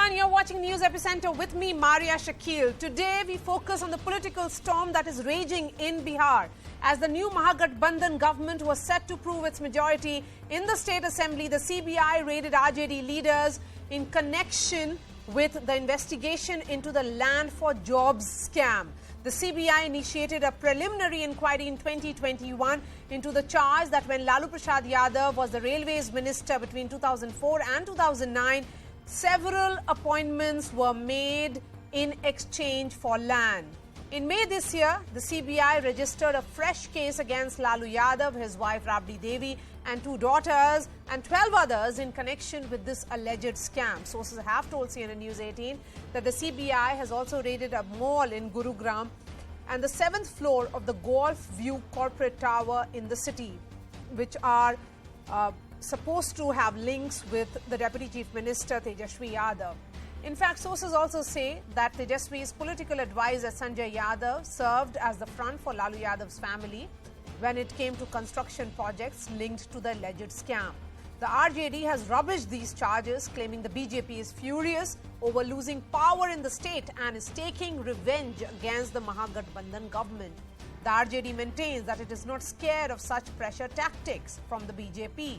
everyone, you're watching News Epicenter with me, Marya Shakil. Today we focus on the political storm that is raging in Bihar as the new Mahagathbandhan government was set to prove its majority in the state assembly. The CBI raided RJD leaders in connection with the investigation into the land for jobs scam. The CBI initiated a preliminary inquiry in 2021 into the charge that when Lalu Prasad Yadav was the railways minister between 2004 and 2009, several appointments were made in exchange for land. In May this year, the CBI registered a fresh case against Lalu Yadav, his wife Rabdi Devi and 2 daughters and 12 others in connection with this alleged scam. Sources have told CNN News 18 that the CBI has also raided a mall in Gurugram and the 7th floor of the Golf View corporate tower in the city, which are supposed to have links with the Deputy Chief Minister Tejaswi Yadav. In fact, sources also say that Tejaswi's political advisor Sanjay Yadav served as the front for Lalu Yadav's family when it came to construction projects linked to the alleged scam. The RJD has rubbished these charges, claiming the BJP is furious over losing power in the state and is taking revenge against the Mahagathbandhan government. The RJD maintains that it is not scared of such pressure tactics from the BJP,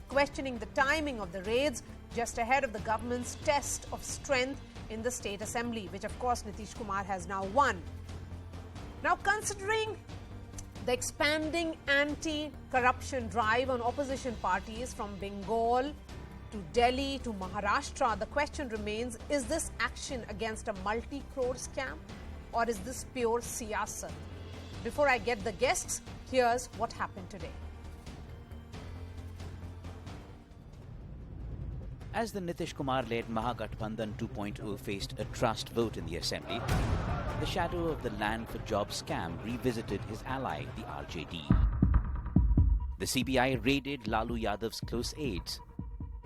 questioning the timing of the raids just ahead of the government's test of strength in the state assembly, which of course Nitish Kumar has now won. Now, considering the expanding anti-corruption drive on opposition parties from Bengal to Delhi to Maharashtra, the question remains, is this action against a multi-crore scam or is this pure siyasat? Before I get the guests, here's what happened today. As the Nitish Kumar-led Mahagathbandhan 2.0 faced a trust vote in the assembly, the shadow of the land for jobs scam revisited his ally, the RJD. The CBI raided Lalu Yadav's close aides.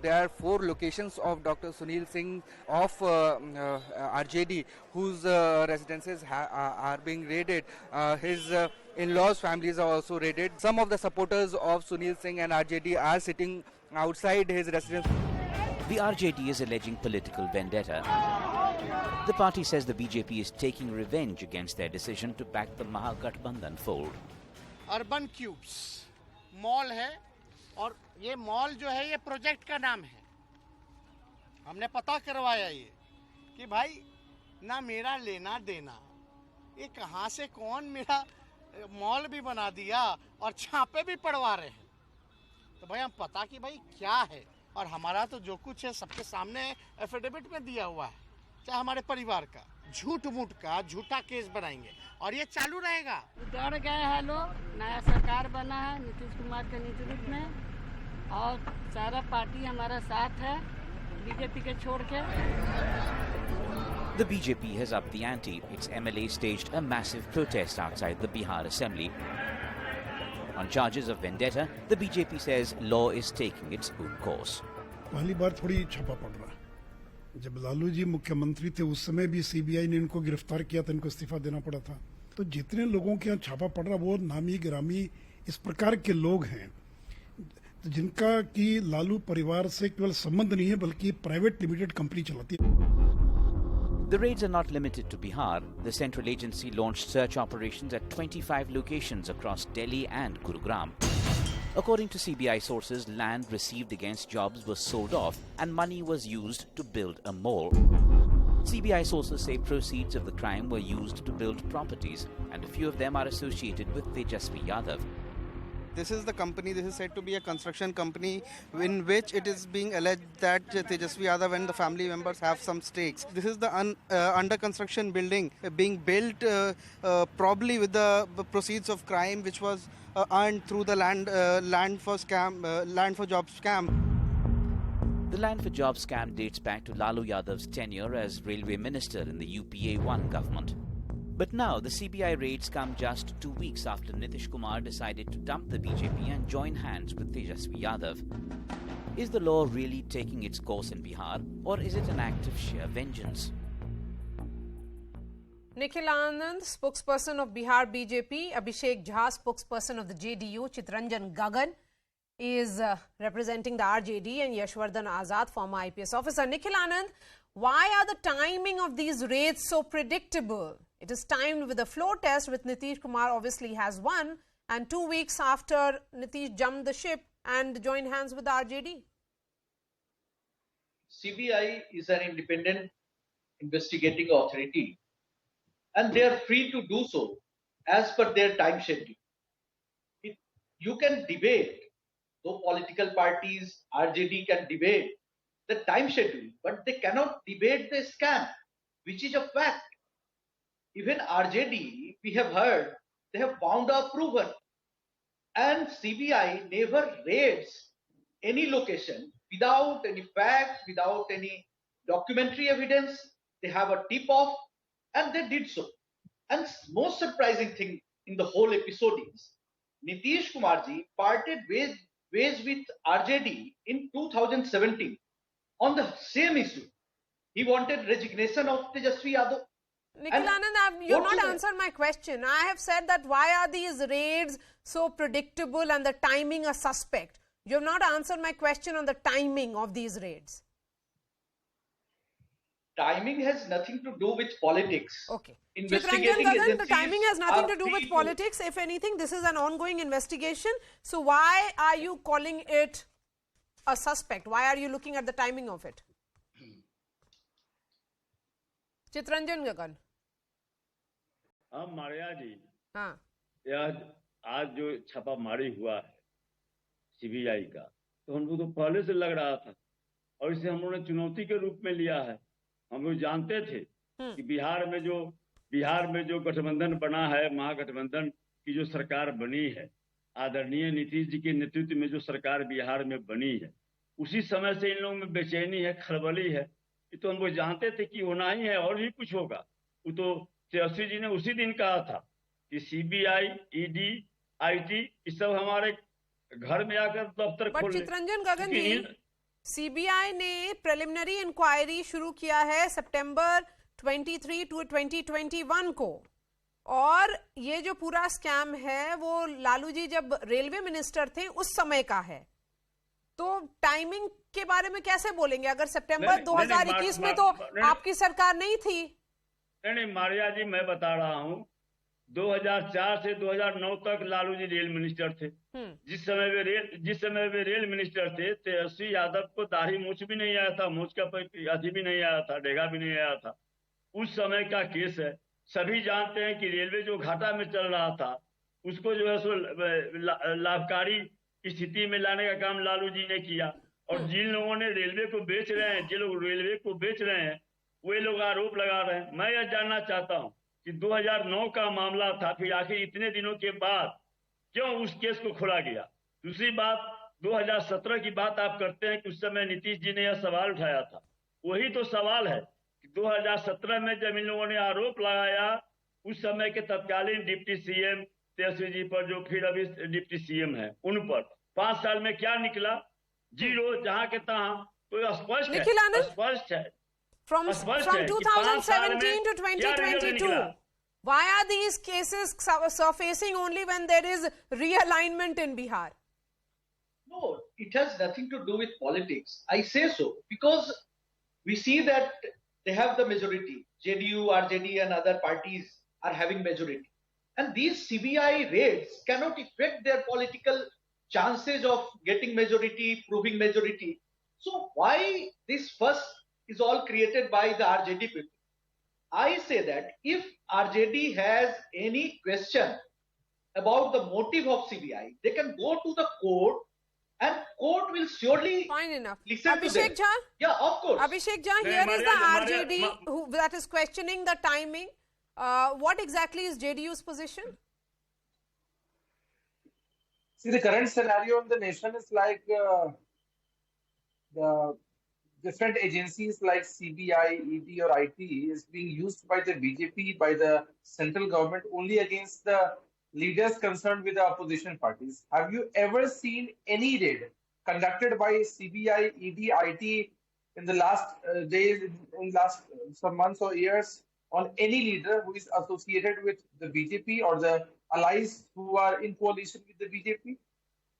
There are 4 locations of Dr. Sunil Singh of RJD whose residences are being raided. His in-laws' families are also raided. Some of the supporters of Sunil Singh and RJD are sitting outside his residence. The RJD is alleging political vendetta. The party says the BJP is taking revenge against their decision to back the Mahagathbandhan fold. Urban cubes mall है और ये mall जो है ये project का नाम है. हमने पता करवाया ये कि भाई ना मेरा लेना देना, ये कहाँ से कौन मेरा मॉल भी बना दिया और छापे भी पड़वा रहे हैं. तो भाई हम पता कि भाई क्या है और हमारा तो जो कुछ है सबके सामने एफिडेविट में दिया हुआ है, चाहे हमारे परिवार का झूठ मूठ का झूठा केस बनाएंगे और ये चालू रहेगा. डर गए हैं लोग. नया सरकार बना है नीतीश कुमार के नेतृत्व में और सारा पार्टी हमारा साथ है बीजेपी के छोड़ के. The BJP has upped the ante. Its MLA staged a massive protest outside the Bihar assembly. On charges of vendetta, the BJP says law is taking its own course. पहली बार थोड़ी छापा पड़ रहा. जब लालू जी मुख्यमंत्री थे उस समय भी सीबीआई ने इनको गिरफ्तार किया था, इनको इस्तीफा देना पड़ा था. तो जितने लोगों के यहाँ छापा पड़ रहा वो नामी गिरामी इस प्रकार के लोग हैं जिनका कि लालू परिवार से केवल संबंध नहीं है बल्कि प्राइवेट लिमिटेड कंपनी चलाती है. The raids are not limited to Bihar. The central agency launched search operations at 25 locations across Delhi and Gurugram. According to CBI sources, land received against jobs was sold off and money was used to build a mall. CBI sources say proceeds of the crime were used to build properties and a few of them are associated with Tejaswi Yadav. This is the company, this is said to be a construction company in which it is being alleged that Tejaswi Yadav and the family members have some stakes. This is the under construction building being built probably with the proceeds of crime which was earned through the land for jobs scam. The land for jobs scam dates back to Lalu Yadav's tenure as railway minister in the UPA-1 government. But now the CBI raids come just 2 weeks after Nitish Kumar decided to dump the BJP and join hands with Tejaswi Yadav. Is the law really taking its course in Bihar or is it an act of sheer vengeance? Nikhil Anand, spokesperson of Bihar BJP, Abhishek Jha, spokesperson of the JDU, Chitranjan Gagan is representing the RJD, and Yashwardhan Azad, former IPS officer. Nikhil Anand, why are the timing of these raids so predictable? It is timed with a floor test, with Nitish Kumar obviously has won, and 2 weeks after Nitish jumped the ship and joined hands with the RJD. CBI is an independent investigating authority, and they are free to do so as per their time schedule. You can debate, though political parties, RJD can debate the time schedule, but they cannot debate the scam, which is a fact. Even RJD, we have heard, they have found a proven, and CBI never raids any location without any fact, without any documentary evidence. They have a tip-off, and they did so. And most surprising thing in the whole episode is Nitish Kumarji parted ways with RJD in 2017 on the same issue. He wanted resignation of Tejasvi Yadav. Nikhil Anand, you have not answered my question. I have said that why are these raids so predictable and the timing a suspect? You have not answered my question on the timing of these raids. Timing has nothing to do with politics. Okay. Investigating Chitranjan Gagan, the agencies timing has nothing are to do free with politics. If anything, this is an ongoing investigation. So why are you calling it a suspect? Why are you looking at the timing of it? Chitranjan Gagan. हाँ मारिया जी, हाँ, यह आज जो छापामारी हुआ है CBI का, तो हमको तो पहले से लग रहा था और इसे हम लोगों ने चुनौती के रूप में लिया है। हम लोग जानते थे कि बिहार में जो गठबंधन बना है, महागठबंधन की जो सरकार बनी है, आदरणीय नीतीश जी के नेतृत्व में जो सरकार बिहार में बनी है, उसी समय से इन लोगों में बेचैनी है, खलबली है। ये तो हम लोग जानते थे कि होना ही है और भी कुछ होगा। वो तो तेजस्वी जी ने उसी दिन कहा था कि सीबीआई, ईडी, आईटी ये सब हमारे घर में आकर दफ्तर खोल ले। चित्रंजन गगन जी, सीबीआई ने प्रिलिमिनरी इंक्वायरी शुरू किया है सितंबर 23 टू 2021 को, और ये जो पूरा स्कैम है वो लालू जी जब रेलवे मिनिस्टर थे उस समय का है। तो टाइमिंग के बारे में कैसे बोलेंगे अगर सितंबर 2021 में तो आपकी सरकार नहीं थी? नहीं मारिया जी, मैं बता रहा हूँ 2004 से 2009 तक लालू जी रेल मिनिस्टर थे। जिस समय वे रेल मिनिस्टर थे, तेजस्वी यादव को दाढ़ी मूछ भी नहीं आया था, मूछ का अथी भी नहीं आया था, डेगा भी नहीं आया था। उस समय का केस है। सभी जानते हैं कि रेलवे जो घाटा में चल रहा था उसको जो है सो लाभकारी स्थिति में लाने का काम लालू जी ने किया। और जिन लोगों ने रेलवे को बेच रहे हैं, जिन लोग रेलवे को बेच रहे हैं, वे लोग आरोप लगा रहे हैं। मैं यह जानना चाहता हूं कि 2009 का मामला था, फिर आखिर इतने दिनों के बाद क्यों उस केस को खोला गया? दूसरी बात, 2017 की बात आप करते हैं कि उस समय नीतीश जी ने यह सवाल उठाया था। वही तो सवाल है कि 2017 में जब इन लोगों ने आरोप लगाया, उस समय के तत्कालीन डिप्टी सीएम तेजस्वी जी पर, जो फिर अभी डिप्टी सीएम है, उन पर 5 साल में क्या निकला? जीरो, जहां के तहां। तो स्पष्ट है From 2017 to 2022, why are these cases surfacing only when there is realignment in Bihar? No, it has nothing to do with politics. I say so because we see that they have the majority. JDU, RJD and other parties are having majority. And these CBI raids cannot affect their political chances of getting majority, proving majority. So why this fuss is all created by the RJD people? I say that if RJD has any question about the motive of CBI, they can go to the court and court will surely listen to them. Jha? Yeah, of course. Abhishek Jha, here is the RJD that is questioning the timing. What exactly is JDU's position? See, the current scenario in the nation is like the different agencies like CBI, ED or IT is being used by the BJP, by the central government only against the leaders concerned with the opposition parties. Have you ever seen any raid conducted by CBI, ED, IT in the last days, in last some months or years on any leader who is associated with the BJP or the allies who are in coalition with the BJP?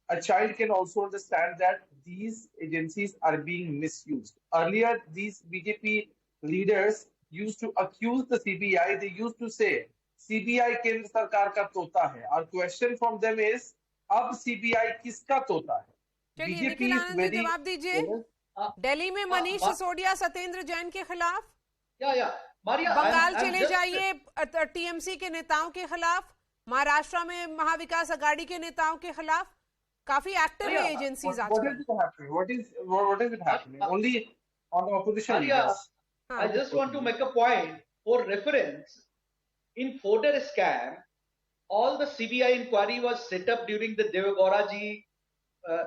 A child can also understand that these agencies are being misused. Earlier, these BJP leaders used to accuse the CBI. They used to say CBI केंद्र सरकार का तोता है. Our question from them is, अब CBI किसका तोता है? चलिए निखिल आनंद जी जवाब दीजिए. दिल्ली में मनीष सिसोदिया सत्येंद्र जैन के खिलाफ, बंगाल चले जाइए टीएमसी के नेताओं के खिलाफ, महाराष्ट्र में महाविकास अघाड़ी के नेताओं के खिलाफ काफी एक्टिव है एजेंसीज आजकल. What is it happening? Only on the opposition leaders. I just want to make a point for reference. In Fodder scam, all the CBI inquiry was set up during the Devagowda ji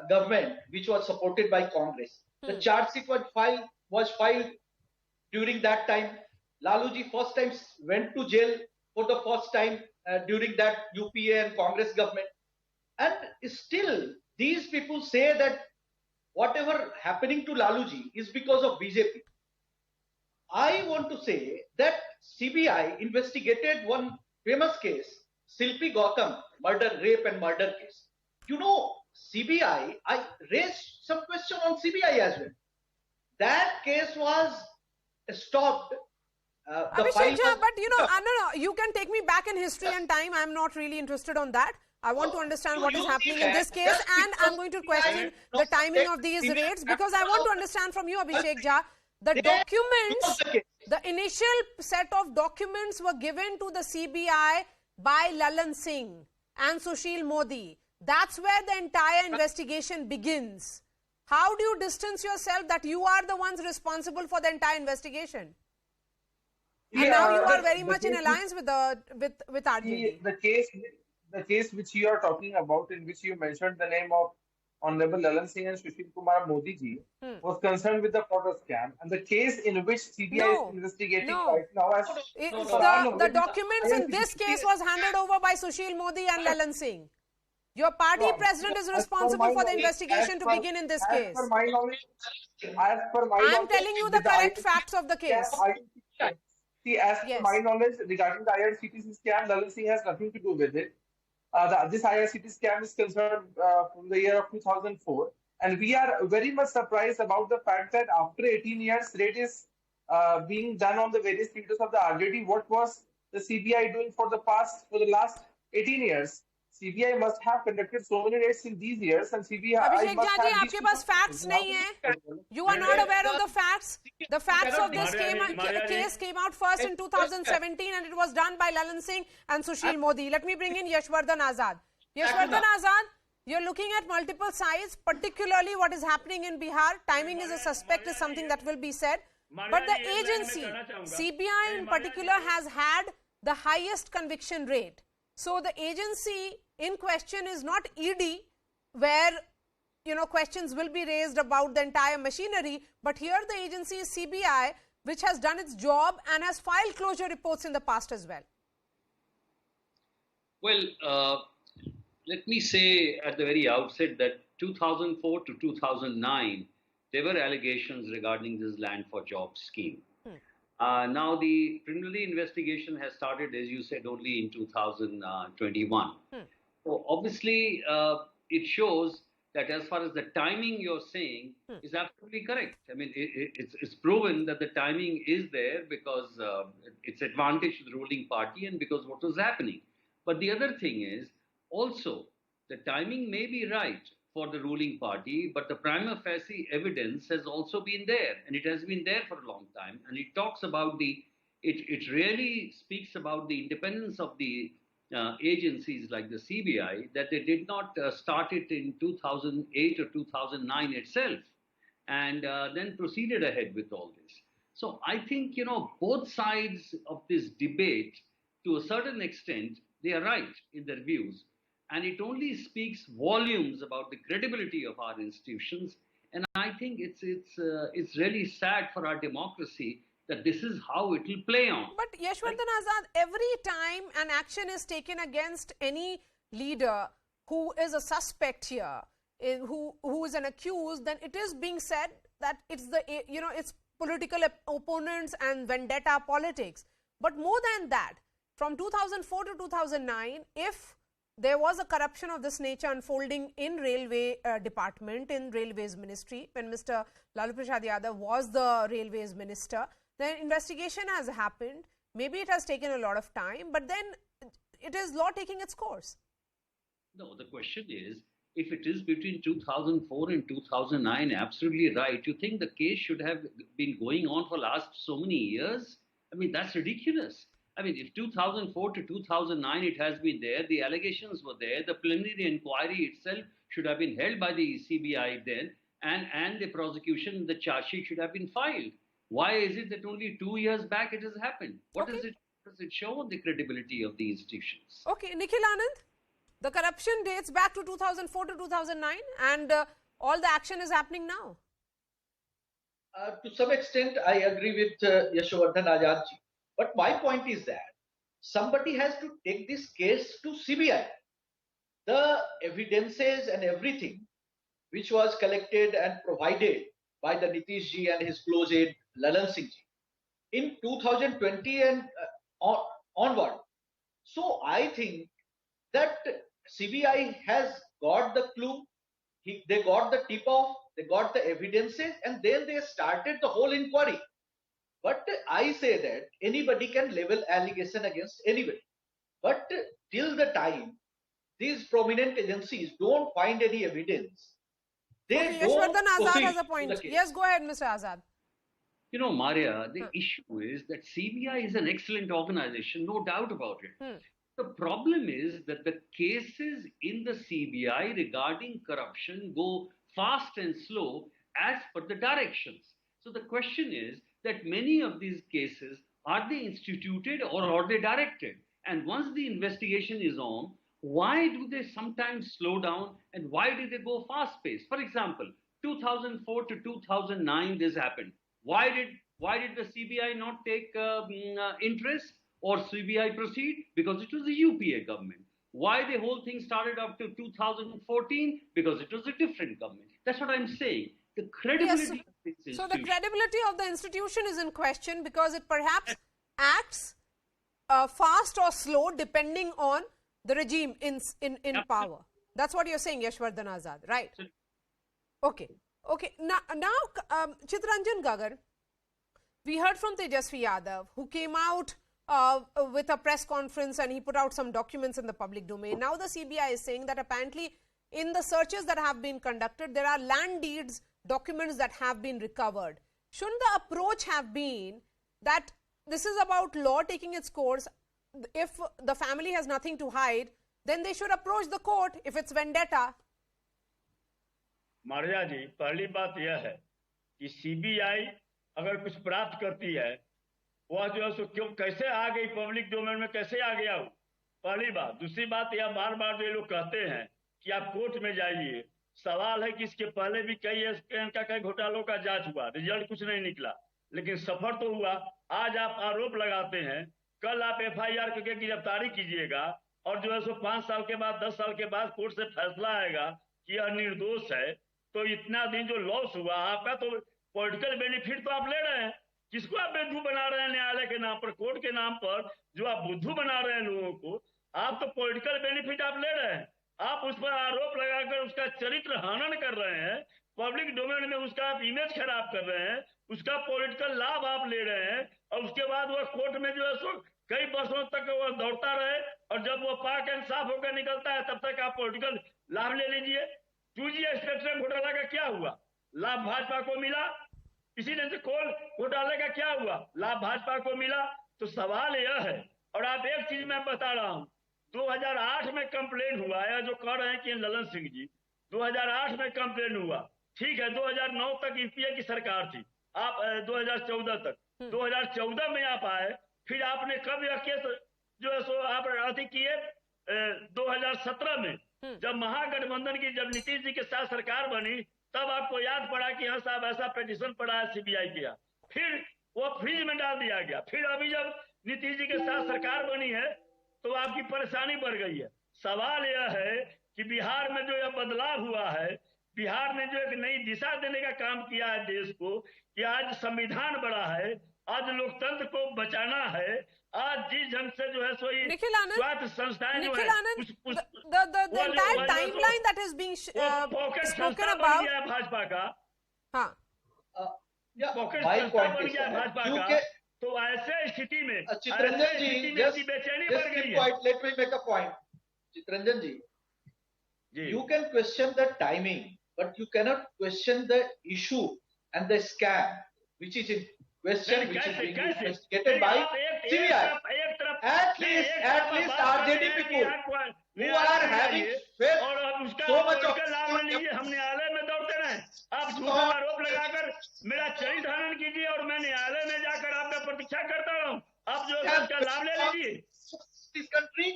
government, which was supported by Congress. The charge sheet was filed during that time. Lalu ji first time went to jail for the first time during that UPA and Congress government. And still, these people say that whatever happening to Lalu ji is because of BJP. I want to say that CBI investigated one famous case, Silpi Gautam rape and murder case. You know, CBI, I raised some question on CBI as well. That case was stopped. Abhishek Jha, but you know, no, you can take me back in history and time. I'm not really interested on that. I want to understand what is happening in this case, and I'm going to question the timing of these raids, because I want to understand from you, Abhishek Jha, the documents, the initial set of documents were given to the CBI by Lalan Singh and Sushil Modi. That's where the entire investigation begins. How do you distance yourself that you are the ones responsible for the entire investigation? And now you are very much in alliance with RJD. The case which you are talking about, in which you mentioned the name of Honorable Lalan Singh and Sushil Kumar Modi ji, was concerned with the Fodder scam, and the case in which CBI is investigating right now. The documents in this case was handed over by Sushil Modi and Lalan Singh. Your party president is responsible for the investigation to begin in this case. I am telling you the correct facts of the case. See, as per my knowledge regarding the IRCTC scam, Lalan Singh has nothing to do with it. This IRCTC scam is concerned from the year of 2004. And we are very much surprised about the fact that after 18 years, raid is being done on the various leaders of the RJD. What was the CBI doing for the last 18 years? CBI must have conducted so many raids in these years, and CBI Abhishek must Jha ji, have आपके पास facts नहीं है. You are not aware of the facts. The facts of this case came out first in 2017, and it was done by Lalan Singh and Sushil Modi. Let me bring in Yashwardhan Azad. Yashwardhan Azad, you're looking at multiple sides, particularly what is happening in Bihar. Timing is a suspect is something that will be said. But the agency, CBI in particular, has had the highest conviction rate. So the agency in question is not ED, where questions will be raised about the entire machinery, but here the agency is CBI, which has done its job and has filed closure reports in the past as well. Well, let me say at the very outset that 2004 to 2009, there were allegations regarding this land for jobs scheme. Now the preliminary investigation has started, as you said, only in 2021. So obviously, it shows that as far as the timing you're saying is absolutely correct. I mean, it's proven that the timing is there because it's advantage to the ruling party and because what was happening. But the other thing is also the timing may be right for the ruling party, but the prima facie evidence has also been there, and it has been there for a long time. And it talks about it really speaks about the independence of the agencies like the CBI, that they did not start it in 2008 or 2009 itself, and then proceeded ahead with all this. So I think, both sides of this debate, to a certain extent, they are right in their views. And it only speaks volumes about the credibility of our institutions. And I think it's really sad for our democracy that this is how it will play on. But Yashwardhan Azad, every time an action is taken against any leader who is a suspect here, who is an accused, then it is being said that it's it's political opponents and vendetta politics. But more than that, from 2004 to 2009, if there was a corruption of this nature unfolding in railway department, in railways ministry, when Mr. Lalu Prasad Yadav was the railways minister, The investigation has happened. Maybe it has taken a lot of time, but then it is law taking its course. No, the question is, if it is between 2004 and 2009, absolutely right. You think the case should have been going on for last so many years? I mean, that's ridiculous. I mean, if 2004 to 2009 it has been there, the allegations were there, the preliminary inquiry itself should have been held by the CBI then, and the prosecution, the charge sheet should have been filed. Why is it that only 2 years back it has happened? What does it show on the credibility of the institutions? Okay, Nikhil Anand, the corruption dates back to 2004 to 2009 and all the action is happening now. To some extent, I agree with Yashwardhan Azad ji. But my point is that somebody has to take this case to CBI. The evidences and everything which was collected and provided by the Nitish ji and his close aide Lalan Singh ji in 2020 and onward. So I think that CBI has got the clue, they got the tip-off, they got the evidences, and then they started the whole inquiry. But I say that anybody can level allegation against anybody. But till the time these prominent agencies don't find any evidence, they don't Yashwardhan Azad proceed has a point. Yes, go ahead, Mr. Azad. You know, Marya, the issue is that CBI is an excellent organization, no doubt about it. The problem is that the cases in the CBI regarding corruption go fast and slow as per the directions. So the question is that many of these cases, are they instituted or are they directed? And once the investigation is on, why do they sometimes slow down and why do they go fast-paced? For example, 2004 to 2009 this happened. Why did the CBI not take interest or CBI proceed? Because it was the UPA government. Why the whole thing started up to 2014? Because it was a different government. That's what I'm saying. The credibility of this institution. So the credibility of the institution is in question because it perhaps acts fast or slow depending on the regime in power. That's what you're saying, Yashwardhan Azad, right? Okay. Okay. Now Chittaranjan Gagar, we heard from Tejasvi Yadav, who came out with a press conference and he put out some documents in the public domain. Now the CBI is saying that apparently in the searches that have been conducted, there are land deeds documents that have been recovered. Shouldn't the approach have been that this is about law taking its course? If the family has nothing to hide, then they should approach the court if it's vendetta. Maria जी, पहली बात यह है कि CBI अगर कुछ प्राप्त करती है, वह जो है सो क्यों कैसे आ गई पब्लिक डोमेन में, कैसे आ गया? पहली बात। दूसरी बात, यह बार बार जो लोग कहते हैं कि आप कोर्ट में जाइए, सवाल है कि इसके पहले भी कई घोटालों का जांच हुआ, रिजल्ट कुछ नहीं निकला, लेकिन सफर तो हुआ। आज आप आरोप लगाते हैं, कल आप एफआईआर करके गिरफ्तारी कीजिएगा और जो है सो 5 साल के बाद 10 साल के बाद कोर्ट से फैसला आएगा कि यह निर्दोष है, तो इतना दिन जो लॉस हुआ आपका, तो पॉलिटिकल बेनिफिट तो आप ले रहे हैं। किसको आप बुद्धू बना रहे हैं? न्यायालय के नाम पर, कोर्ट के नाम पर जो आप बुद्धू बना रहे हैं लोगों को, आप तो पॉलिटिकल बेनिफिट आप ले रहे हैं। आप उस पर आरोप लगाकर उसका चरित्र हनन कर रहे हैं, पब्लिक डोमेन में उसका आप इमेज खराब कर रहे हैं, उसका पॉलिटिकल लाभ आप ले रहे हैं और उसके बाद वह कोर्ट में जो है सो कई वर्षों तक वह दौड़ता रहे और जब वो पाक एंड साफ होकर निकलता है तब तक आप पॉलिटिकल लाभ ले लीजिए। 2G स्पेक्ट्रम घोटाला का क्या हुआ? लाभ भाजपा को मिला। इसी तरह से कोल घोटाले का क्या हुआ? लाभ भाजपा को मिला। तो सवाल यह है, और आप एक चीज मैं बता रहा हूं, 2008 में कंप्लेन हुआ है, जो कह रहे हैं कि ललन सिंह जी 2008 में कंप्लेन हुआ, ठीक है। 2009 तक यूपीए की सरकार थी, आप 2014 तक, 2014 में आप आए, फिर आपने कब यह केस जो है सो आप अति किए? 2017 में जब महागठबंधन की, जब नीतीश जी के साथ सरकार बनी, तब आपको याद पड़ा कि हाँ साहब ऐसा पिटीशन पड़ा है, सीबीआई किया, फिर वो फ्रीज में डाल दिया गया। फिर अभी जब नीतीश जी के साथ सरकार बनी है तो आपकी परेशानी बढ़ गई है। सवाल यह है कि बिहार में जो यह बदलाव हुआ है, बिहार ने जो एक नई दिशा देने का काम किया है देश को, कि आज संविधान बड़ा है, आज लोकतंत्र को बचाना है, आज जिस ढंग से जो है सो स्वायत्त संस्थाएं जो है the entire timeline that is being spoken about Bhajpa का। हाँ पॉकेट my संस्था point बन is गया that भाजपा you का, can- तो ऐसे स्थिति में चित्रंजन जी, इसकी बेचैनी बढ़ गई है। let me make a point. Chitranjan ji, you can question the timing, but you cannot question the issue and the scam which is in question, which is being investigated by CBI. At least RJD people who are having faith और अब उसका so much of लाभ न लीजिए, हम न्यायालय में दौड़ते रहे। आप झूठा आरोप लगाकर मेरा चरित्र हनन कीजिए और मैं न्यायालय में जाकर आपका प्रतीक्षा करता रहूं। आप जो है उसका लाभ ले लीजिए। this country,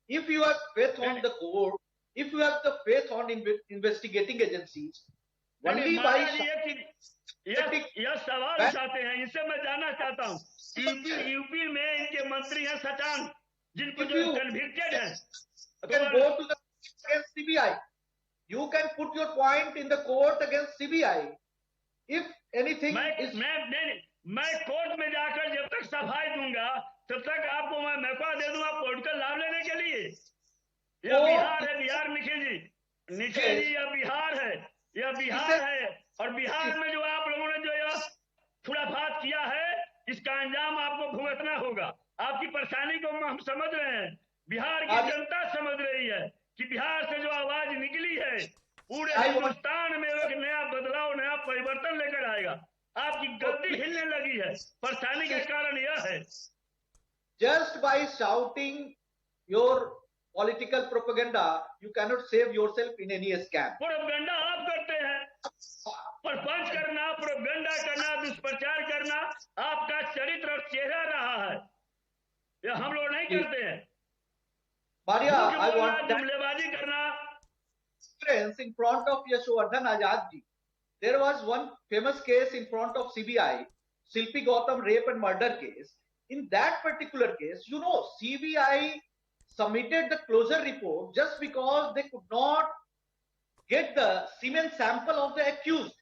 if you have faith on the court, if you have the faith on investigating agencies, only by यह सवाल उठाते हैं, इनसे मैं जानना चाहता हूँ। यूपी में इनके मंत्री हैं सचान, जिनको जो कन्विक्टेड है, you can go to the against CBI. You can put your point in the court against CBI. If anything is मैं कोर्ट में जाकर जब तक सफाई दूंगा तब तक आपको मैं मौका दे दूंगा पॉलिटिकल लाभ लेने के लिए। यह बिहार है, बिहार निखिल जी यह बिहार है, यह बिहार है, और बिहार में जो आप लोगों ने जो यह खुराफात किया है, इसका अंजाम आपको भुगतना होगा। आपकी परेशानी को हम समझ रहे हैं, बिहार की जनता समझ रही है कि बिहार से जो आवाज निकली है पूरे हिंदुस्तान में एक नया बदलाव, नया परिवर्तन लेकर आएगा। आपकी गद्दी हिलने लगी है, परेशानी का कारण यह है। Just by shouting your political propaganda, you cannot save yourself in any scam. Propaganda आप करते हैं, परपंच करना, प्रोपेगेंडा करना, दुष्प्रचार करना आपका चरित्र और चेहरा रहा है। यह हम लोग नहीं करते हैं। Marya, I want जुमलेबाजी करना। in front of Yashwardhan Azad ji, there was one famous case in front of CBI, Silpi Gautam rape and murder case. In that particular case, you know, CBI submitted the closure report just because they could not get the semen sample of the accused,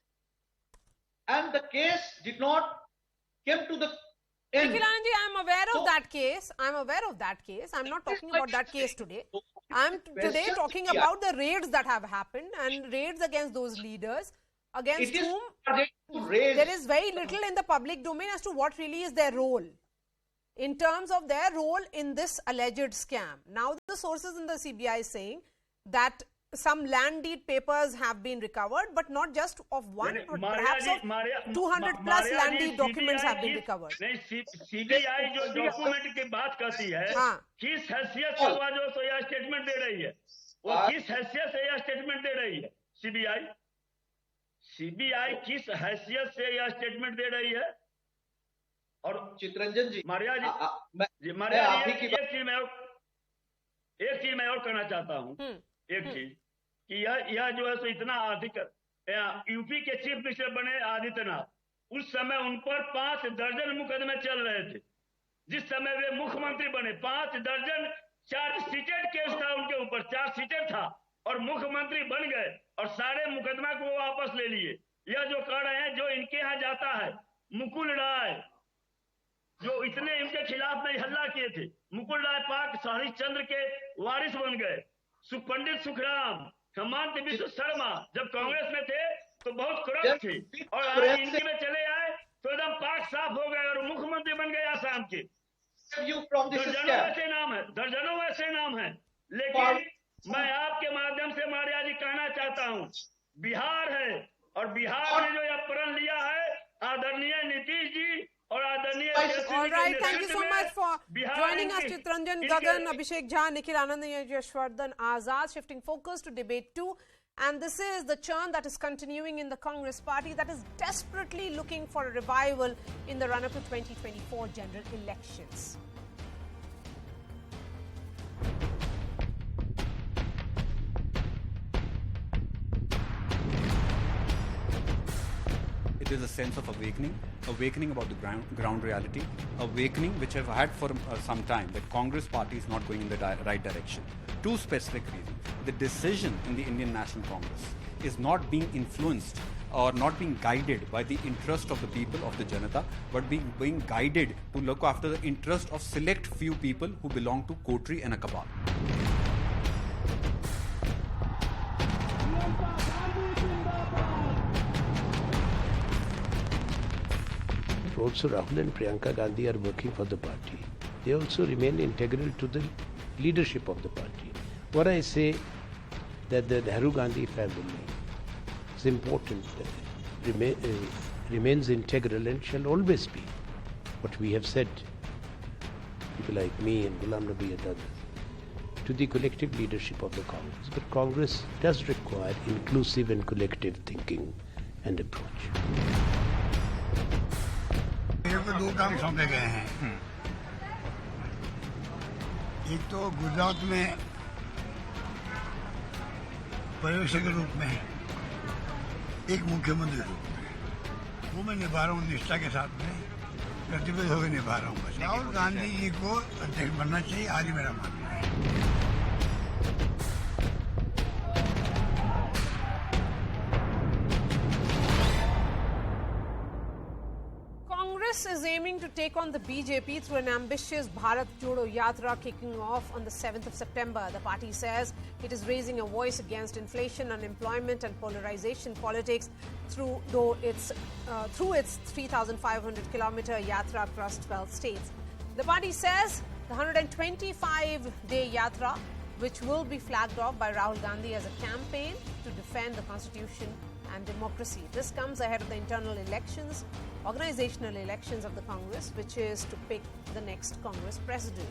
and the case did not came to the end. Nikhilanand ji, I am aware of that case. I am aware of that case. I am not talking about that case today. I am today talking about the raids that have happened and raids against those leaders against whom there is very little in the public domain as to what really is their role in terms of their role in this alleged scam. Now the sources in the CBI is saying that some land deed papers have been recovered, but not just of one, but perhaps of 200 plus land deed documents have been recovered. CBI जो document की बात करती है, किस हैसियत से वह जो यह स्टेटमेंट दे रही है, वो किस हैसियत से यह स्टेटमेंट दे रही है? CBI किस हैसियत से यह स्टेटमेंट दे रही है? और चित्रंजन जी, मारिया जी, एक चीज मैं और कहना चाहता हूँ। एक चीज कि यह जो है सो इतना अधिक यूपी के चीफ मिनिस्टर बने आदित्यनाथ, उस समय उन पर 5 दर्जन मुकदमे चल रहे थे। जिस समय वे मुख्यमंत्री बने 5 दर्जन चार्जशीटेड केस था उनके ऊपर, चार्जशीटेड था, और मुख्यमंत्री बन गए और सारे मुकदमा को वापस ले लिए। यह जो कह रहे हैं, जो इनके यहाँ जाता है मुकुल राय, जो इतने इनके खिलाफ में हल्ला किए थे, मुकुल राय पाक हरिश्चंद्र के वारिस बन गए। पंडित सुखराम, हेमंत विश्व शर्मा जब कांग्रेस में थे तो बहुत करप्ट थे, और आज इनके में चले आए तो एकदम पाक साफ हो गए और मुख्यमंत्री बन गए आसाम के। दर्जनों ऐसे नाम है। लेकिन मैं आपके माध्यम से मारिया जी कहना चाहता हूँ, बिहार है, और बिहार ने जो यह प्रण लिया है आदरणीय नीतीश जी और आदरणीय। All right, thank you so much for joining us, Chitranjan, Gagan, Abhishek Jha, Nikhil Anand, Yashwardhan Azad. Shifting focus to debate 2, and this is the churn that is continuing in the Congress party that is desperately looking for a revival in the run-up to 2024 general elections. It is a sense of awakening about the ground reality, awakening which I've had for some time, that Congress party is not going in the right direction. 2 specific reasons. The decision in the Indian National Congress is not being influenced or not being guided by the interest of the people, of the Janata, but being guided to look after the interest of select few people who belong to coterie and a cabal. also Rahul and Priyanka Gandhi are working for the party. They also remain integral to the leadership of the party. What I say that the Nehru Gandhi family is important, that remains integral and shall always be. What we have said, people like me and Ghulam Nabi and others, to the collective leadership of the Congress. But Congress does require inclusive and collective thinking and approach. दो काम सौंपे गए हैं। एक तो गुजरात में पर्यवेक्षक के रूप में, एक मुख्यमंत्री के रूप में, वो मैं निभा रहा हूँ निष्ठा के साथ में, प्रतिबद्ध होकर निभा रहा हूँ। राहुल गांधी जी को अध्यक्ष बनना चाहिए, आज ही मेरा मानना है। Congress is aiming to take on the BJP through an ambitious Bharat Jodo Yatra kicking off on the 7th of September. The party says it is raising a voice against inflation, unemployment and polarization politics through its 3,500-kilometer Yatra across 12 states. The party says the 125-day Yatra, which will be flagged off by Rahul Gandhi as a campaign to defend the constitution and democracy. This comes ahead of the internal elections, organizational elections of the Congress, which is to pick the next Congress president.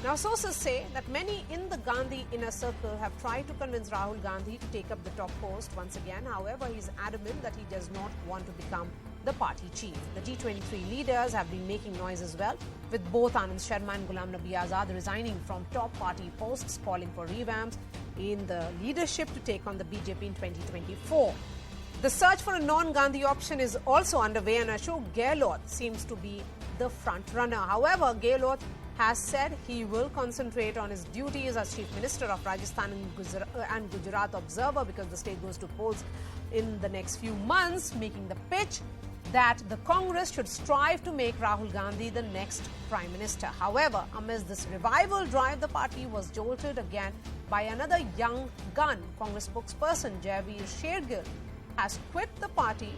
Now, sources say that many in the Gandhi inner circle have tried to convince Rahul Gandhi to take up the top post once again. However, he's adamant that he does not want to become the party chief. The G23 leaders have been making noise as well, with both Anand Sharma and Ghulam Nabi Azad resigning from top party posts, calling for revamps in the leadership to take on the BJP in 2024. The search for a non-Gandhi option is also underway, and Ashok Gehlot seems to be the front runner. However, Gehlot has said he will concentrate on his duties as Chief Minister of Rajasthan and Gujarat Observer, because the state goes to polls in the next few months, making the pitch that the Congress should strive to make Rahul Gandhi the next Prime Minister. However, amidst this revival drive, the party was jolted again by another young gun. Congress spokesperson Javeer Shergill has quit the party,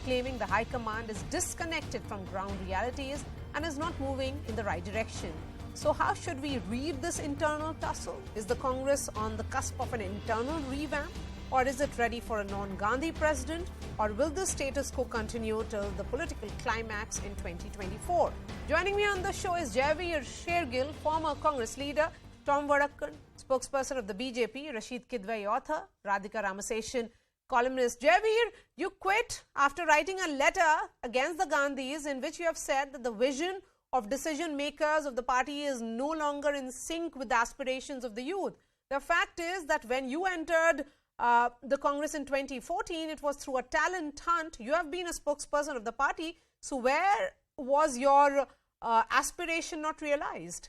claiming the High Command is disconnected from ground realities and is not moving in the right direction. So how should we read this internal tussle? Is the Congress on the cusp of an internal revamp? Or is it ready for a non-Gandhi president? Or will the status quo continue till the political climax in 2024? Joining me on the show is Javeer Shergill, former Congress leader, Tom Vadakkan, spokesperson of the BJP, Rashid Kidwai, author, Radhika Ramaseshan, columnist. Javeer, you quit after writing a letter against the Gandhis in which you have said that the vision of decision makers of the party is no longer in sync with the aspirations of the youth. The fact is that when you entered the Congress in 2014, it was through a talent hunt. You have been a spokesperson of the party. So where was your aspiration not realized?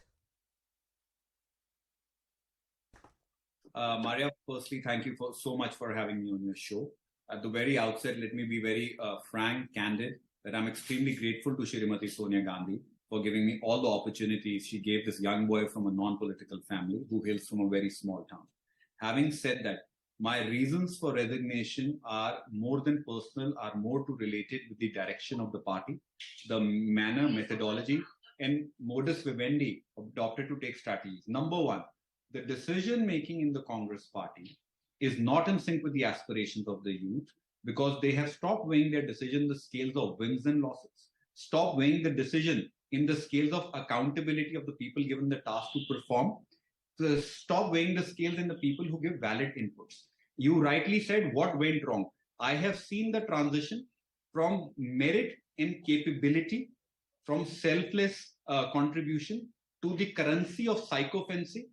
Marya, firstly, thank you so much for having me on your show. At the very outset, let me be very frank, candid, that I'm extremely grateful to Shrimati Sonia Gandhi for giving me all the opportunities she gave this young boy from a non-political family who hails from a very small town. Having said that, my reasons for resignation are more than personal, are more to related with the direction of the party, the manner, methodology, and modus vivendi adopted to take strategies. Number one, the decision-making in the Congress party is not in sync with the aspirations of the youth, because they have stopped weighing their decision in the scales of wins and losses, stopped weighing the decision in the scales of accountability of the people given the task to perform, stop weighing the scales in the people who give valid inputs. You rightly said what went wrong. I have seen the transition from merit and capability, from selfless contribution, to the currency of psychophancy,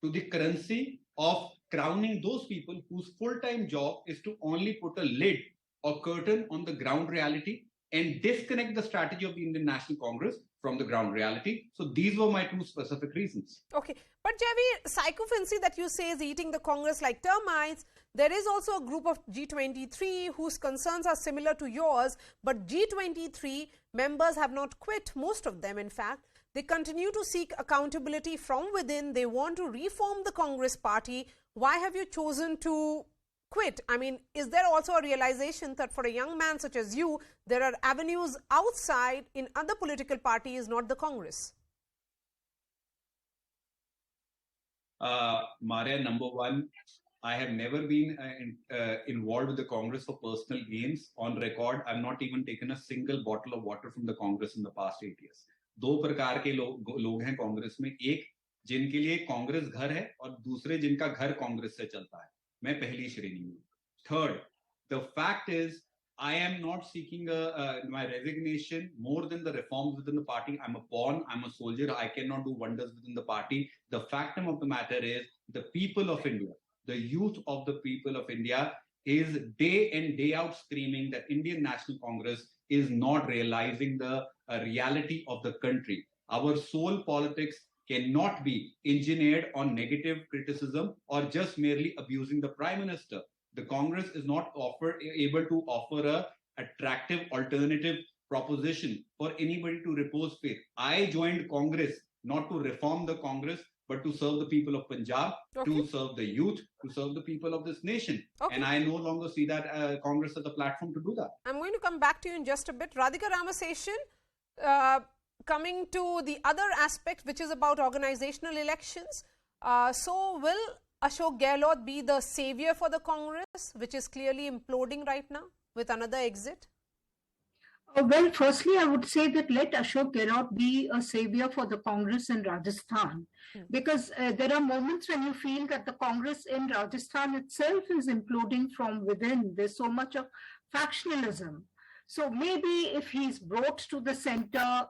to the currency of crowning those people whose full-time job is to only put a lid or curtain on the ground reality and disconnect the strategy of the Indian National Congress from the ground reality. So these were my two specific reasons. Okay. But Javeer, psychophancy that you say is eating the Congress like termites. There is also a group of G23 whose concerns are similar to yours, but G23 members have not quit, most of them in fact. They continue to seek accountability from within. They want to reform the Congress party. Why have you chosen to quit? I mean, is there also a realization that for a young man such as you, there are avenues outside in other political parties, not the Congress? Marya, number one, I have never been involved with the Congress for personal gains. On record, I've not even taken a single bottle of water from the Congress in the past 8 years. दो प्रकार के लोग हैं कांग्रेस में, एक जिनके लिए कांग्रेस घर है और दूसरे जिनका घर कांग्रेस से चलता है. मैं पहली श्रेणी में. Third, the fact is I am not seeking my resignation more than the reforms within the party. I'm a pawn, I'm a soldier, I cannot do wonders within the party. The factum of the matter is the people of India, the youth of the people of India is day in, day out screaming that Indian National Congress is not realizing the reality of the country. Our sole politics cannot be engineered on negative criticism or just merely abusing the Prime Minister. The Congress is not able to offer a attractive alternative proposition for anybody to repose faith. I joined Congress not to reform the Congress, but to serve the people of Punjab, to serve the youth, to serve the people of this nation. And I no longer see that Congress as a platform to do that. I'm going to come back to you in just a bit. Radhika Ramaseshan, coming to the other aspect, which is about organizational elections. So will Ashok Gehlot be the savior for the Congress, which is clearly imploding right now with another exit? Well, firstly, I would say that let Ashok Gehlot be a savior for the Congress in Rajasthan, because there are moments when you feel that the Congress in Rajasthan itself is imploding from within. There's so much of factionalism. So maybe if he's brought to the center,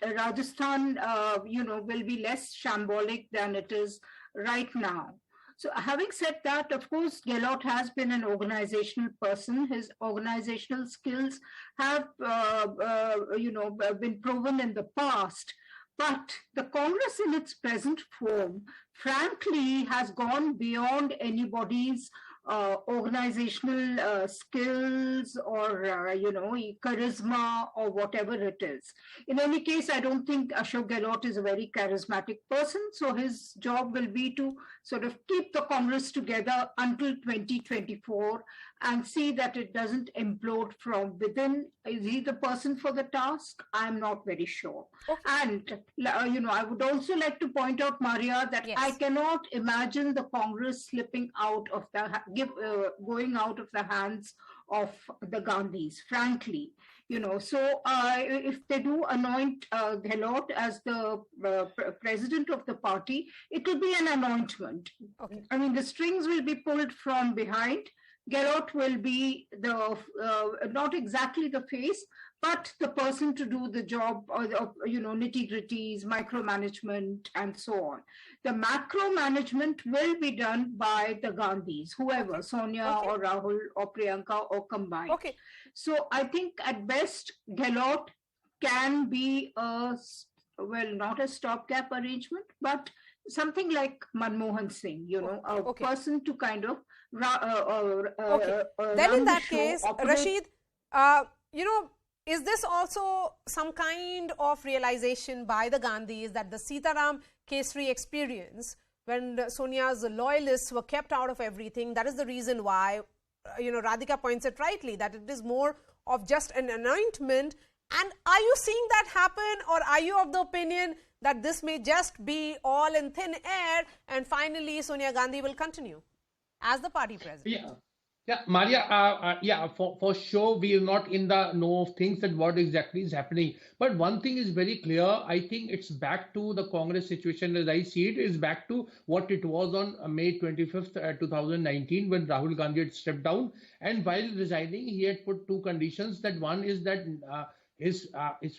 Rajasthan, will be less shambolic than it is right now. So having said that, of course, Gehlot has been an organizational person. His organizational skills have, been proven in the past. But the Congress in its present form, frankly, has gone beyond anybody's organizational skills or, charisma or whatever it is. In any case, I don't think Ashok Gehlot is a very charismatic person. So his job will be to sort of keep the Congress together until 2024 and see that it doesn't implode from within. Is he the person for the task? I'm not very sure. And, I would also like to point out, Marya, that I cannot imagine the Congress slipping out of going out of the hands of the Gandhis, frankly. So if they do anoint Gehlot as the president of the party, it will be an anointment. I mean, the strings will be pulled from behind. Gehlot will be the not exactly the face, but the person to do the job of nitty-gritties, micromanagement, and so on. The macro management will be done by the Gandhis, whoever, Sonia or Rahul or Priyanka or combined. So I think at best, Gehlot can be not a stopgap arrangement, but something like Manmohan Singh, a person to kind of Then in that case, Rashid, is this also some kind of realization by the Gandhis that the Sitaram Kesri experience, when Sonia's loyalists were kept out of everything, that is the reason why, Radhika points it rightly, that it is more of just an anointment. And are you seeing that happen, or are you of the opinion that this may just be all in thin air and finally Sonia Gandhi will continue as the party president? Yeah, Marya, for sure, we are not in the know of things that what exactly is happening. But one thing is very clear. I think it's back to the Congress situation as I see it, is back to what it was on May 25th, 2019, when Rahul Gandhi had stepped down. And while resigning, he had put two conditions. That one is that his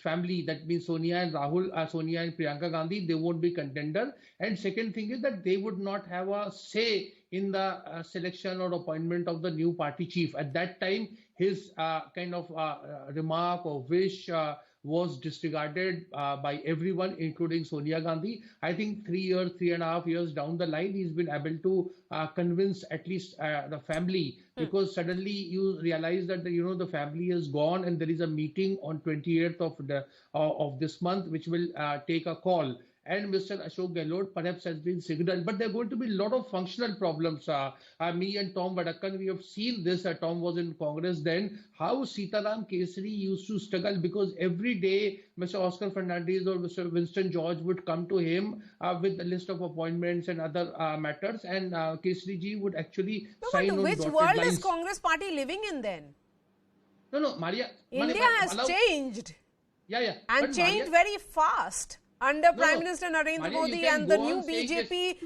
family, that means Sonia and Priyanka Gandhi, they won't be contender. And second thing is that they would not have a say in the selection or appointment of the new party chief. At that time, his remark or wish was disregarded by everyone, including Sonia Gandhi. I think 3.5 years down the line, he's been able to convince at least the family, because suddenly you realize that the family is gone, and there is a meeting on 28th of this month which will take a call. and Mr. Ashok Gehlot perhaps has been signaled, but there are going to be a lot of functional problems. Me and Tom Vadakkan, we have seen this. Tom was in Congress then, how Sitaram Kesari used to struggle because every day Mr. Oscar Fernandez or Mr. Winston George would come to him with a list of appointments and other matters, and Kesari ji would actually sign on which dotted world lines. is Congress party living in then? No, Marya. India has changed. Yeah. And But changed Marya, very fast. Under Prime Minister Narendra Marya, you Modi, can and the go new on saying this. BJP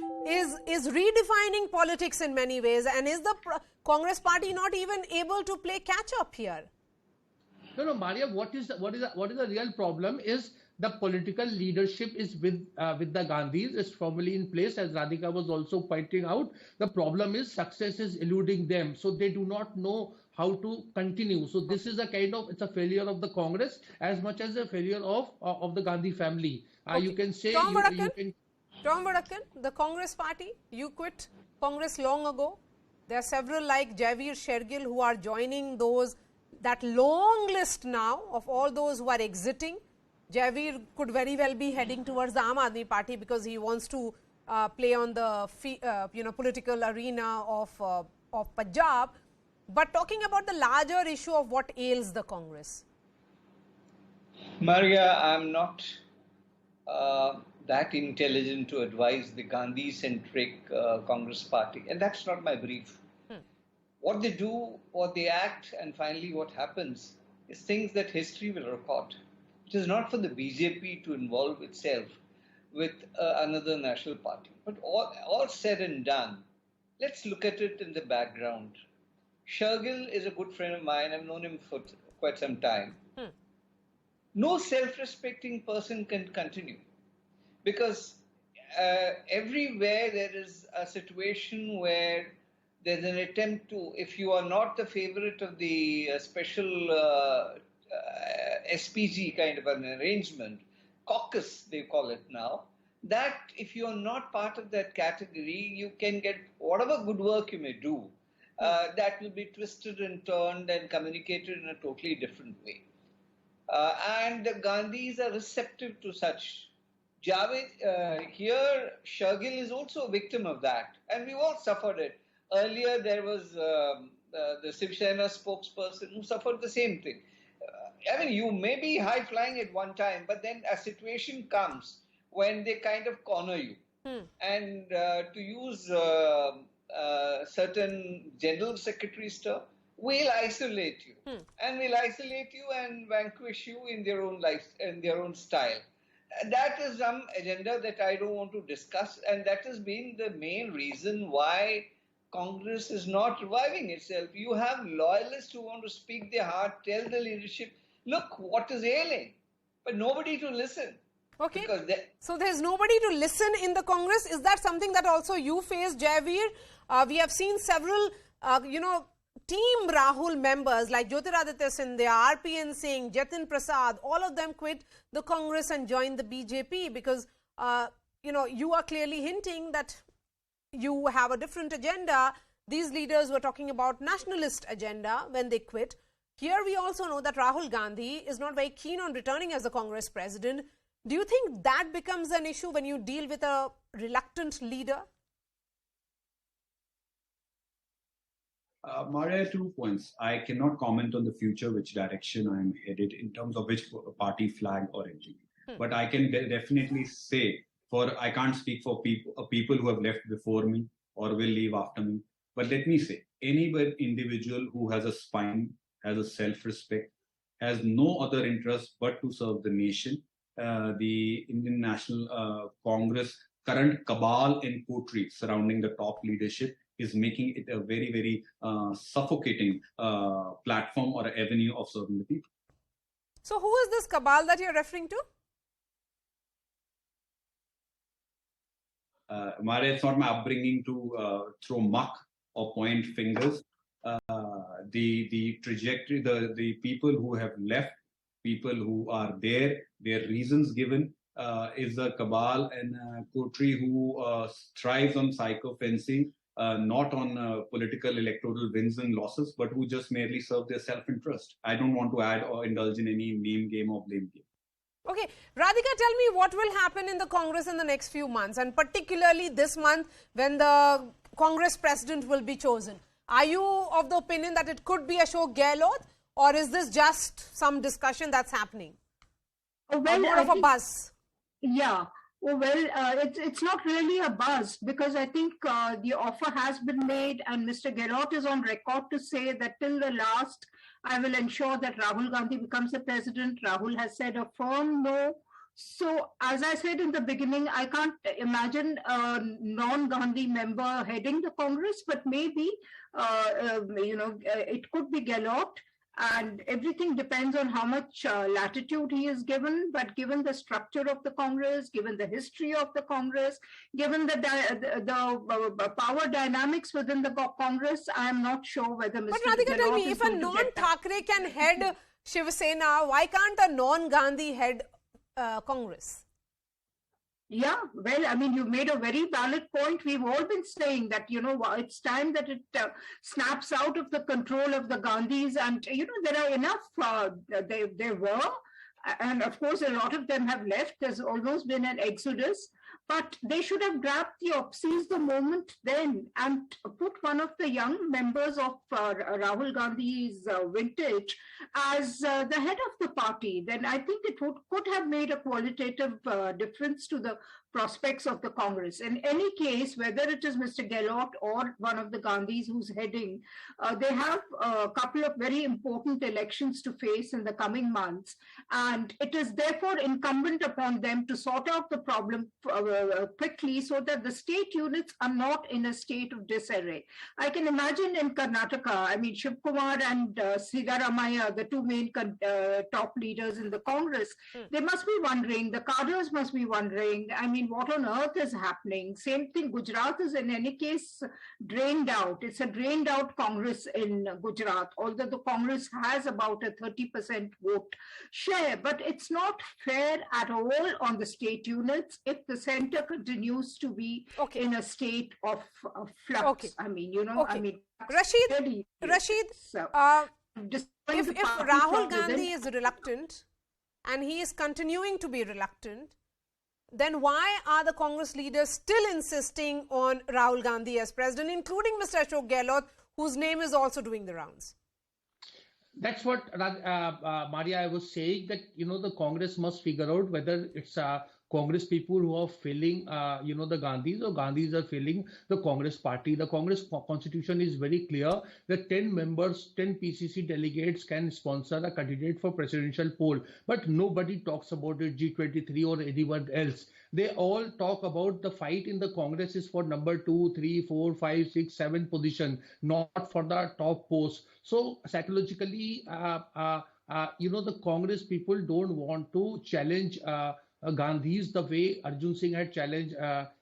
is redefining politics in many ways. And is the Congress party not even able to play catch up here? No, Marya. What is the real problem is the political leadership is with the Gandhis is formally in place, as Radhika was also pointing out. The problem is success is eluding them, so they do not know how to continue. So this is it's a failure of the Congress as much as a failure of the Gandhi family. You can say Tom Vadakkan, the Congress party, you quit Congress long ago. There are several like Javier Shergill who are joining that long list now of all those who are exiting. Javier could very well be heading towards the Aam Aadmi party because he wants to play on the political arena of Punjab. But talking about the larger issue of what ails the Congress. Marya, I'm not that intelligent to advise the Gandhi-centric Congress party, and that's not my brief. What they do, what they act, and finally what happens is things that history will record. It is not for the BJP to involve itself with another national party. But all said and done, let's look at it in the background. Shergill is a good friend of mine. I've known him for quite some time. No self-respecting person can continue because everywhere there is a situation where there's an attempt to, if you are not the favorite of the special SPG kind of an arrangement, caucus they call it now, that if you are not part of that category, you can get whatever good work you may do, that will be twisted and turned and communicated in a totally different way. And the Gandhis are receptive to such. Here, Shergill is also a victim of that, and we've all suffered it. Earlier, there was the Shiv Sena spokesperson who suffered the same thing. I mean, you may be high-flying at one time, but then a situation comes when they kind of corner you. And to use certain general secretaries' term, will isolate you. And will isolate you and vanquish you in their own life, in their own style. That is some agenda that I don't want to discuss, and that has been the main reason why Congress is not reviving itself. You have loyalists who want to speak their heart, tell the leadership, look, what is ailing? But nobody to listen. Okay. So there's nobody to listen in the Congress. Is that something that also you face, Javier? We have seen several, Team Rahul members like Jyotiraditya Scindia, RPN Singh, Jatin Prasad, all of them quit the Congress and joined the BJP because, you are clearly hinting that you have a different agenda. These leaders were talking about nationalist agenda when they quit. Here we also know that Rahul Gandhi is not very keen on returning as a Congress president. Do you think that becomes an issue when you deal with a reluctant leader? Marya, 2 points. I cannot comment on the future, which direction I am headed in terms of which party flag or anything. But I can definitely say, I can't speak for people who have left before me or will leave after me. But let me say, any individual who has a spine, has a self-respect, has no other interest but to serve the nation, the Indian National Congress current cabal and coterie surrounding the top leadership is making it a very, very suffocating platform or avenue of serving the people. So who is this cabal that you're referring to? Marya, it's not my upbringing to throw muck or point fingers. The trajectory, the people who have left, people who are there, their reasons given is a cabal and coterie who thrives on psycho-fencing, not on political electoral wins and losses, but who just merely serve their self-interest. I don't want to add or indulge in any name game or blame game. Okay, Radhika, tell me what will happen in the Congress in the next few months, and particularly this month when the Congress president will be chosen. Are you of the opinion that it could be Ashok Gehlot, or is this just some discussion that's happening? Oh, well, or more of a buzz? Yeah. Oh, well, it's not really a buzz because I think the offer has been made and Mr. Gehlot is on record to say that till the last, I will ensure that Rahul Gandhi becomes the president. Rahul has said a firm no. So, as I said in the beginning, I can't imagine a non-Gandhi member heading the Congress, but maybe, it could be Gehlot. And everything depends on how much latitude he is given. But given the structure of the Congress, given the history of the Congress, given the power dynamics within the Congress, I am not sure whether Mr. But Radhika, tell me, if a non-Thackeray can head Shiv Sena, why can't a non-Gandhi head Congress? Yeah, well, I mean, you made a very valid point. We've all been saying that, it's time that it snaps out of the control of the Gandhis. And, there are enough, there were, and of course, a lot of them have left. There's almost been an exodus. But they should have grabbed seized the moment then and put one of the young members of Rahul Gandhi's vintage as the head of the party. Then I think it could have made a qualitative difference to the prospects of the Congress. In any case, whether it is Mr. Gehlot or one of the Gandhis who's heading, they have a couple of very important elections to face in the coming months. And it is therefore incumbent upon them to sort out the problem quickly so that the state units are not in a state of disarray. I can imagine in Karnataka, I mean, Shiv Kumar and Siddharamaiah, the two main top leaders in the Congress, they must be wondering, the cadres must be wondering, I mean, what on earth is happening? Same thing, Gujarat is in any case drained out. It's a drained out Congress in Gujarat, although the Congress has about a 30% vote share, but it's not fair at all on the state units if the center continues to be in a state of flux. Okay. I mean, Rashid, if Rahul Gandhi is reluctant and he is continuing to be reluctant, then why are the Congress leaders still insisting on Rahul Gandhi as president, including Mr. Ashok Gehlot, whose name is also doing the rounds? That's what, Marya, I was saying, that, the Congress must figure out whether it's Congress people who are failing, the Gandhis, or Gandhis are failing the Congress party. The Congress constitution is very clear that 10 members, 10 PCC delegates can sponsor a candidate for presidential poll. But nobody talks about it, G23 or anyone else. They all talk about the fight in the Congress is for number 2, 3, 4, 5, 6, 7 position, not for the top post. So psychologically, the Congress people don't want to challenge Gandhis the way Arjun Singh had challenged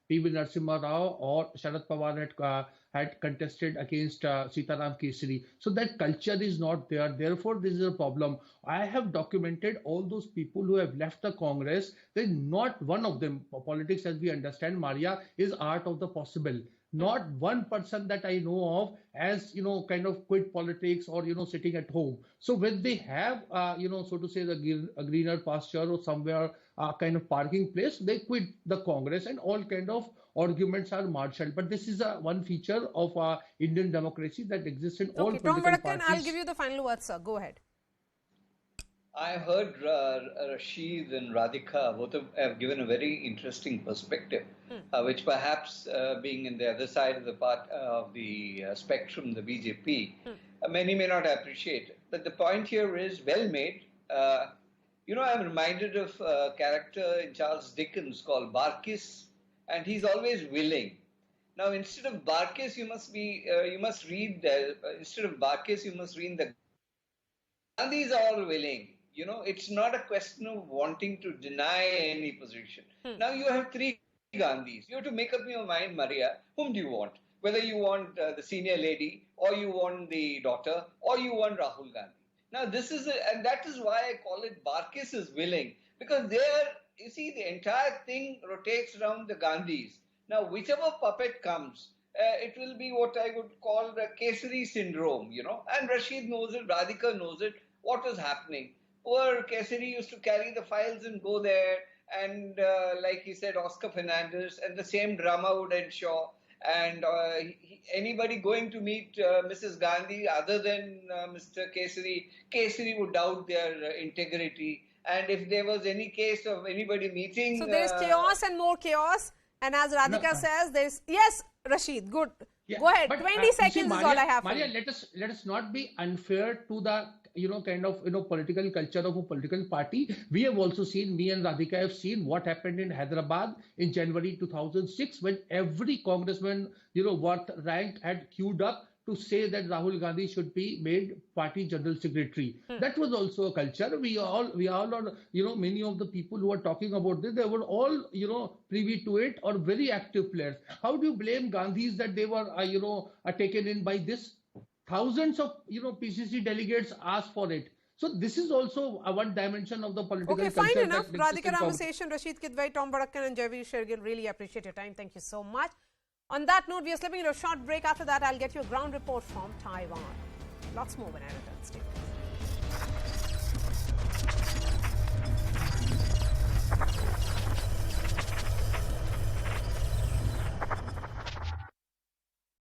P.V. Narasimha Rao or Sharad Pawar had contested against Sitaram Kesari. So that culture is not there. Therefore, this is a problem. I have documented all those people who have left the Congress. Then not one of them, politics as we understand, Marya, is art of the possible. Not one person that I know of as, kind of quit politics or, sitting at home. So when they have, so to say, a greener pasture or somewhere kind of parking place, they quit the Congress and all kind of arguments are marshaled. But this is one feature of Indian democracy that exists in all political parties. I'll give you the final word, sir. Go ahead. I heard Rashid and Radhika both have given a very interesting perspective, which perhaps being in the other side of the spectrum, the BJP, many may not appreciate it. But the point here is well made. I'm reminded of a character in Charles Dickens called Barkis, and he's always willing. Now, instead of Barkis, you must read the Gandhis are all willing. It's not a question of wanting to deny any position. Now you have 3 Gandhis. You have to make up your mind, Marya, whom do you want? Whether you want the senior lady, or you want the daughter, or you want Rahul Gandhi. Now and that is why I call it Barkis is willing, because you see, the entire thing rotates around the Gandhis. Now, whichever puppet comes, it will be what I would call the Kesari syndrome, and Rashid knows it, Radhika knows it, what is happening. Poor Kesari used to carry the files and go there, and like he said, Oscar Fernandez, and the same drama would ensure. And anybody going to meet Mrs. Gandhi other than Mr. Kesari would doubt their integrity. And if there was any case of anybody meeting... So there's chaos and more chaos. And as Radhika says, there's... Yes, Rashid, good. Yeah, go ahead. But, 20 seconds see, Marya, is all I have. Marya, let us not be unfair to the kind of political culture of a political party. We have also seen, me and Radhika have seen what happened in Hyderabad in January 2006 when every congressman what rank had queued up to say that Rahul Gandhi should be made party general secretary. That was also a culture. We all are, many of the people who are talking about this, they were all, privy to it or very active players. How do you blame Gandhis that they were, are taken in by this? Thousands of, PCC delegates asked for it. So this is also one dimension of the political culture. Okay, fine enough. Radhika Ramaseshan, Rashid Kidwai, Tom Bhadakkan and Javier Shergill, really appreciate your time. Thank you so much. On that note, we are slipping into a short break. After that, I'll get you a ground report from Taiwan. Lots more when I return. Stay tuned.